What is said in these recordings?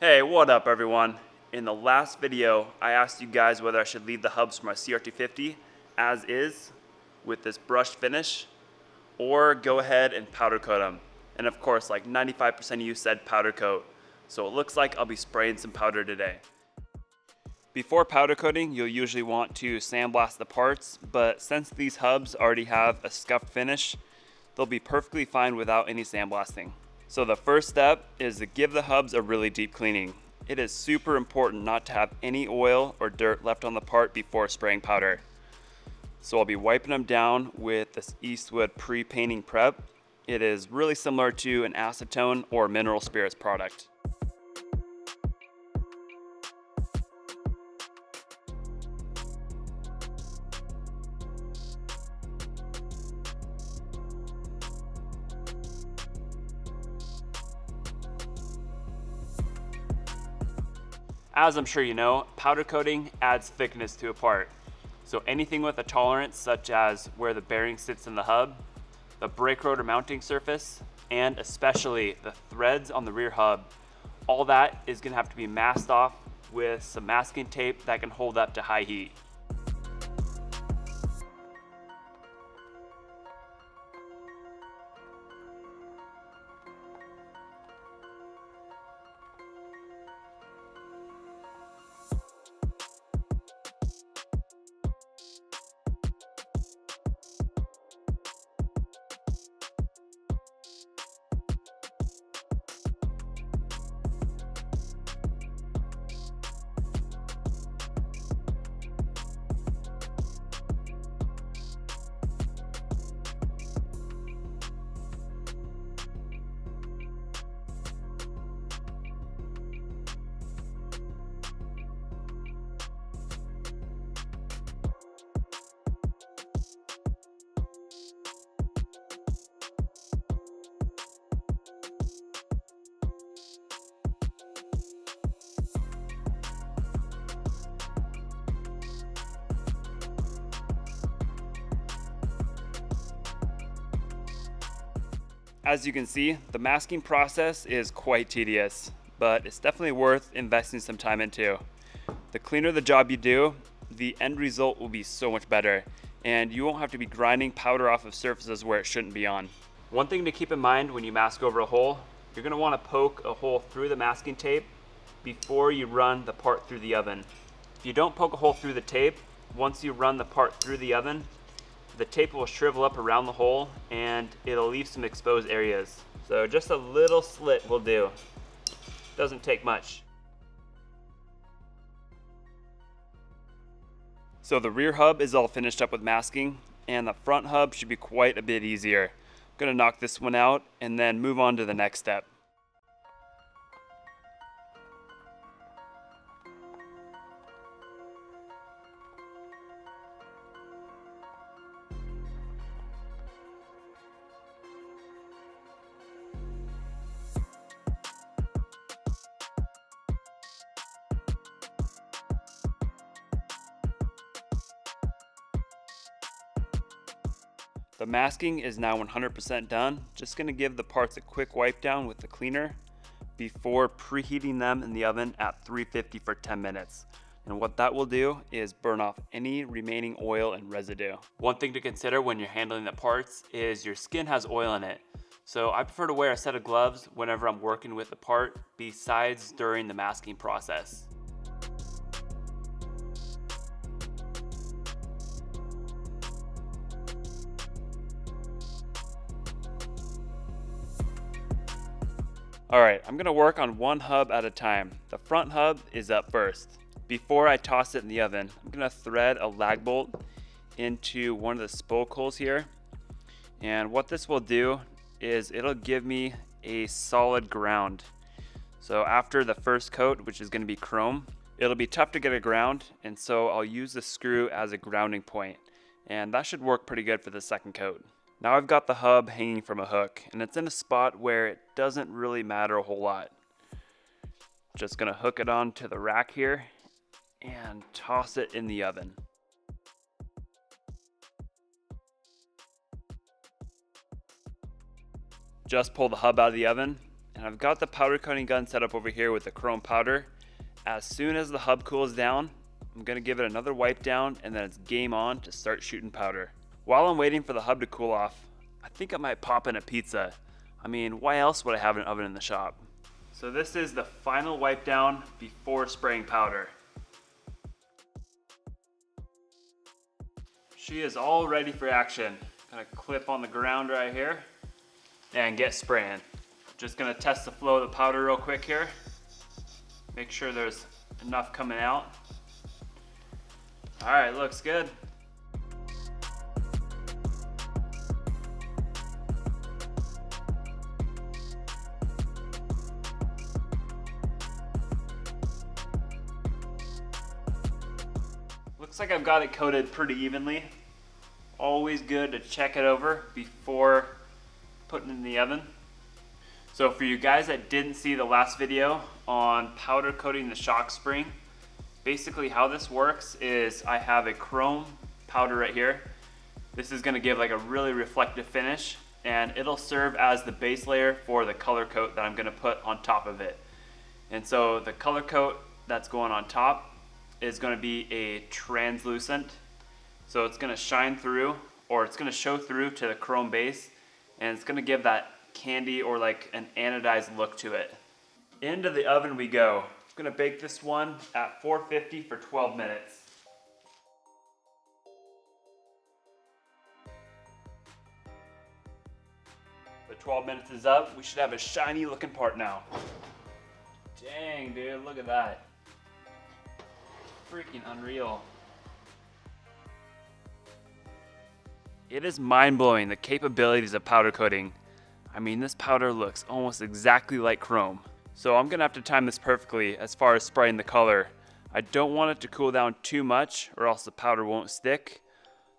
Hey, what up everyone? In the last video, I asked you guys whether I should leave the hubs for my CRT50 as is with this brushed finish or go ahead and powder coat them. And of course, like 95% of you said powder coat. So it looks like I'll be spraying some powder today. Before powder coating, you'll usually want to sandblast the parts, but since these hubs already have a scuffed finish, they'll be perfectly fine without any sandblasting. So the first step is to give the hubs a really deep cleaning. It is super important not to have any oil or dirt left on the part before spraying powder. So I'll be wiping them down with this Eastwood pre-painting prep. It is really similar to an acetone or mineral spirits product. As I'm sure you know, powder coating adds thickness to a part. So anything with a tolerance, such as where the bearing sits in the hub, the brake rotor mounting surface, and especially the threads on the rear hub, all that is going to have to be masked off with some masking tape that can hold up to high heat. As you can see, the masking process is quite tedious, but it's definitely worth investing some time into. The cleaner the job you do, the end result will be so much better, and you won't have to be grinding powder off of surfaces where it shouldn't be on. One thing to keep in mind when you mask over a hole, you're going to want to poke a hole through the masking tape before you run the part through the oven. If you don't poke a hole through the tape, once you run the part through the oven, the tape will shrivel up around the hole and it'll leave some exposed areas. So just a little slit will do. Doesn't take much. So the rear hub is all finished up with masking, and the front hub should be quite a bit easier. I'm gonna knock this one out and then move on to the next step. The masking is now 100% done. Just gonna give the parts a quick wipe down with the cleaner before preheating them in the oven at 350 for 10 minutes. And what that will do is burn off any remaining oil and residue. One thing to consider when you're handling the parts is your skin has oil in it. So I prefer to wear a set of gloves whenever I'm working with the part besides during the masking process. All right, I'm gonna work on one hub at a time. The front hub is up first. Before I toss it in the oven, I'm gonna thread a lag bolt into one of the spoke holes here. And what this will do is it'll give me a solid ground. So after the first coat, which is gonna be chrome, it'll be tough to get a ground, and so I'll use the screw as a grounding point. And that should work pretty good for the second coat. Now I've got the hub hanging from a hook, and it's in a spot where it doesn't really matter a whole lot. Just gonna hook it onto the rack here and toss it in the oven. Just pull the hub out of the oven, and I've got the powder coating gun set up over here with the chrome powder. As soon as the hub cools down, I'm gonna give it another wipe down, and then it's game on to start shooting powder. While I'm waiting for the hub to cool off, I think I might pop in a pizza. I mean, why else would I have an oven in the shop? So this is the final wipe down before spraying powder. She is all ready for action. Gonna clip on the ground right here and get spraying. Just gonna test the flow of the powder real quick here. Make sure there's enough coming out. All right, looks good. Looks like I've got it coated pretty evenly. Always good to check it over before putting it in the oven. So for you guys that didn't see the last video on powder coating the shock spring, basically how this works is I have a chrome powder right here. This is gonna give like a really reflective finish, and it'll serve as the base layer for the color coat that I'm gonna put on top of it. And so the color coat that's going on top is gonna be a translucent. So it's gonna shine through, or it's gonna show through to the chrome base, and it's gonna give that candy or like an anodized look to it. Into the oven we go. I'm gonna bake this one at 450 for 12 minutes. The 12 minutes is up. We should have a shiny looking part now. Dang, dude, look at that. Freaking unreal. It is mind-blowing, the capabilities of powder coating. I mean, this powder looks almost exactly like chrome. So I'm gonna have to time this perfectly as far as spraying the color. I don't want it to cool down too much or else the powder won't stick.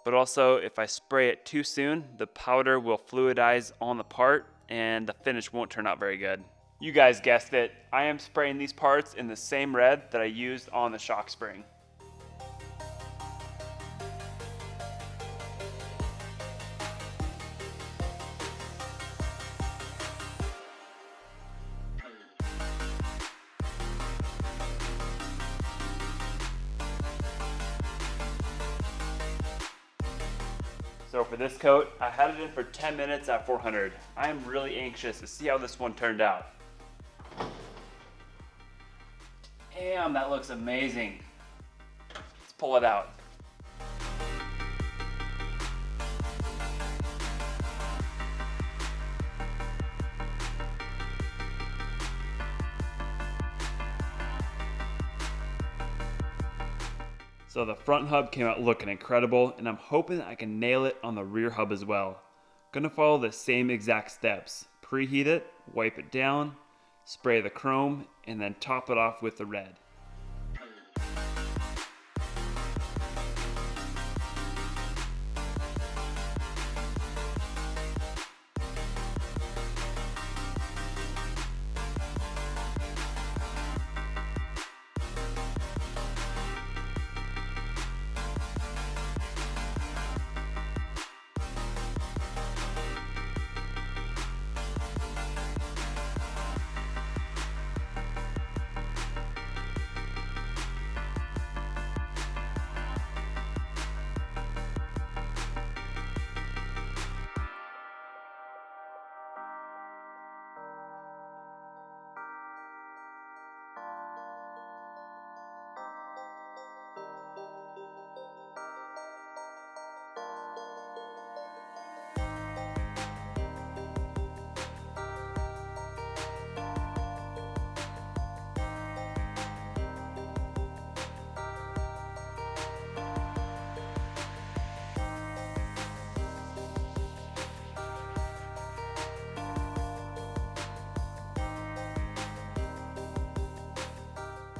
But also, if I spray it too soon, the powder will fluidize on the part and the finish won't turn out very good. You guys guessed it, I am spraying these parts in the same red that I used on the shock spring. So for this coat, I had it in for 10 minutes at 400. I am really anxious to see how this one turned out. Damn, that looks amazing. Let's pull it out. So the front hub came out looking incredible, and I'm hoping I can nail it on the rear hub as well. Gonna follow the same exact steps. Preheat it, wipe it down, spray the chrome, and then top it off with the red.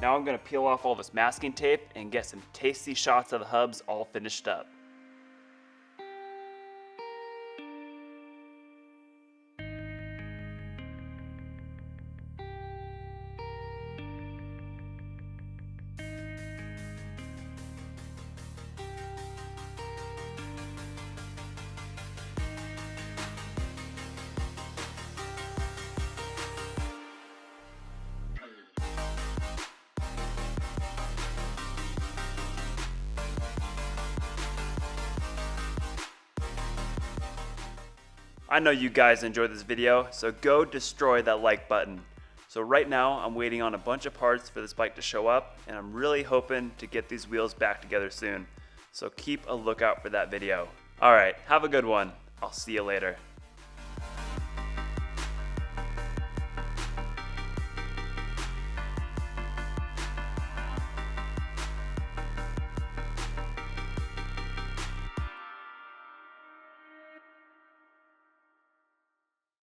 Now I'm gonna peel off all this masking tape and get some tasty shots of the hubs all finished up. I know you guys enjoyed this video, so go destroy that like button. So right now, I'm waiting on a bunch of parts for this bike to show up, and I'm really hoping to get these wheels back together soon. So keep a lookout for that video. All right, have a good one. I'll see you later.